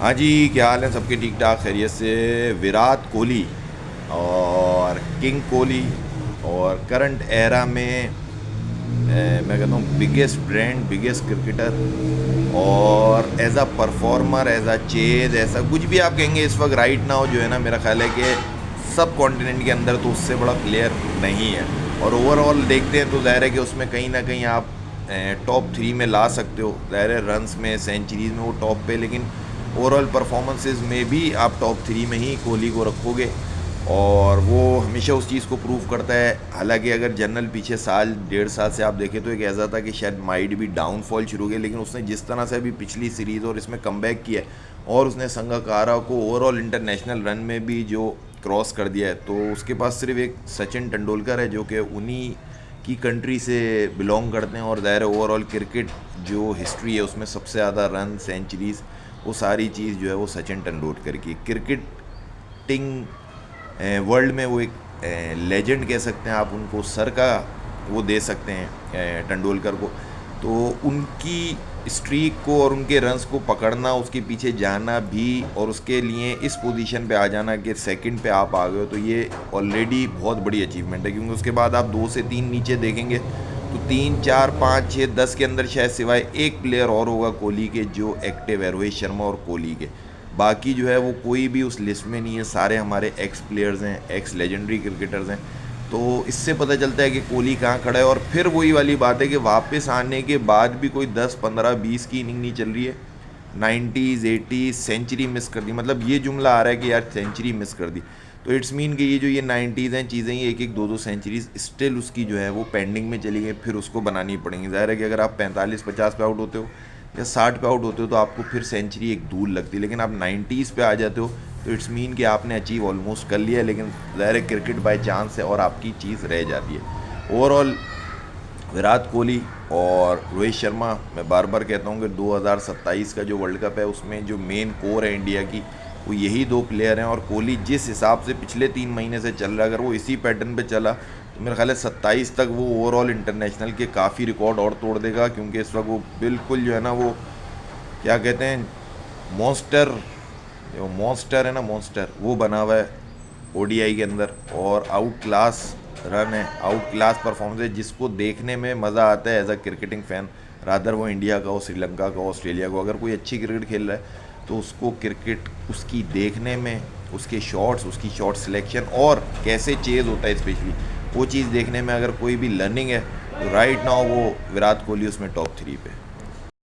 हाँ जी, क्या हाल है सबके? ठीक ठाक, खैरियत से। विराट कोहली और किंग कोहली और करंट एरा में मैं कहता हूँ बिगेस्ट ब्रांड, बिगेस्ट क्रिकेटर और as a performer, as a chase, ऐसा कुछ भी आप कहेंगे इस वक्त राइट नाउ जो है ना, मेरा ख्याल है कि सब कॉन्टिनेंट के अंदर तो उससे बड़ा प्लेयर नहीं है। और ओवरऑल देखते हैं तो ज़ाहिर है कि उसमें कहीं ना कहीं आप टॉप थ्री में ला सकते हो। ज़ाहिर है रन्स में, सेंचुरीज में वो टॉप पे, लेकिन ओवरऑल परफॉर्मेंसेज में भी आप टॉप थ्री में ही कोहली को रखोगे। और वो हमेशा उस चीज़ को प्रूव करता है। हालांकि अगर जनरल पीछे साल डेढ़ साल से आप देखें तो एक ऐसा था कि शायद माइट भी डाउनफॉल शुरू हो गया, लेकिन उसने जिस तरह से अभी पिछली सीरीज़ और इसमें कमबैक किया है और उसने संगकारा को ओवरऑल इंटरनेशनल रन में भी जो क्रॉस कर दिया है, तो उसके पास सिर्फ एक सचिन तेंदुलकर है जो कि उन्हीं की कंट्री से बिलोंग करते हैं। और ज़ाहिर है ओवरऑल क्रिकेट जो हिस्ट्री है उसमें सबसे ज़्यादा रन, सेंचुरीज, वो सारी चीज़ जो है वो सचिन तेंदुलकर की क्रिकेटिंग वर्ल्ड में वो एक लेजेंड कह सकते हैं आप उनको, सर का वो दे सकते हैं तेंदुलकर को। तो उनकी स्ट्रीक को और उनके रन्स को पकड़ना, उसके पीछे जाना भी और उसके लिए इस पोजीशन पे आ जाना कि सेकंड पे आप आ गए हो, तो ये ऑलरेडी बहुत बड़ी अचीवमेंट है। क्योंकि उसके बाद आप 2 से 3 नीचे देखेंगे तो 3, 4, 5, 6, 10 के अंदर शायद सिवाय एक प्लेयर और होगा कोहली के जो एक्टिव है, रोहित शर्मा और कोहली के। बाकी जो है वो कोई भी उस लिस्ट में नहीं है, सारे हमारे एक्स प्लेयर्स हैं, एक्स लेजेंडरी क्रिकेटर्स हैं। तो इससे पता चलता है कि कोहली कहाँ खड़ा है। और फिर वही वाली बात है कि वापस आने के बाद भी कोई 10, 15, 20 की इनिंग नहीं चल रही है, 90s 80s सेंचुरी मिस कर दी। मतलब ये जुमला आ रहा है कि यार सेंचुरी मिस कर दी, तो इट्स मीन कि ये जो ये 90s हैं चीज़ें, ये एक एक दो दो सेंचुरीज स्टिल उसकी जो है वो पेंडिंग में चली गई, फिर उसको बनानी पड़ेंगी। ज़ाहिर है कि अगर आप 45, 50 पे आउट होते हो या 60 पे आउट होते हो तो आपको फिर सेंचुरी एक धूल लगती है, लेकिन आप 90s पे आ जाते हो तो इट्स मीन कि आपने अचीव ऑलमोस्ट कर लिया है। लेकिन ज़ाहिर है क्रिकेट बाय चांस है और आपकी चीज़ रह जाती है। ओवरऑल विराट कोहली और रोहित शर्मा, मैं बार बार कहता हूँ कि 2027 का जो वर्ल्ड कप है उसमें जो मेन कोर है इंडिया की, वो यही दो प्लेयर हैं। और कोहली जिस हिसाब से पिछले 3 महीने से चल रहा है, अगर वो इसी पैटर्न पे चला तो मेरा ख्याल है 27 तक वो ओवरऑल इंटरनेशनल के काफ़ी रिकॉर्ड और तोड़ देगा। क्योंकि इस वक्त वो बिल्कुल जो है ना, वो क्या कहते हैं, मॉन्स्टर, जो मॉन्स्टर है ना, मॉन्स्टर वो बना हुआ है ओडीआई के अंदर। और आउट क्लास रन है, आउट क्लास परफॉर्मेंस है, जिसको देखने में मज़ा आता है as a cricketing fan. Rather वो इंडिया का हो, श्रीलंका का हो, ऑस्ट्रेलिया का हो, अगर कोई अच्छी क्रिकेट खेल रहा है तो उसको क्रिकेट उसकी देखने में, उसके शॉट्स, उसकी शॉट सिलेक्शन और कैसे चेज़ होता है स्पेशली, वो चीज़ देखने में अगर कोई भी लर्निंग है तो राइट नाउ वो विराट कोहली उसमें टॉप 3 पे।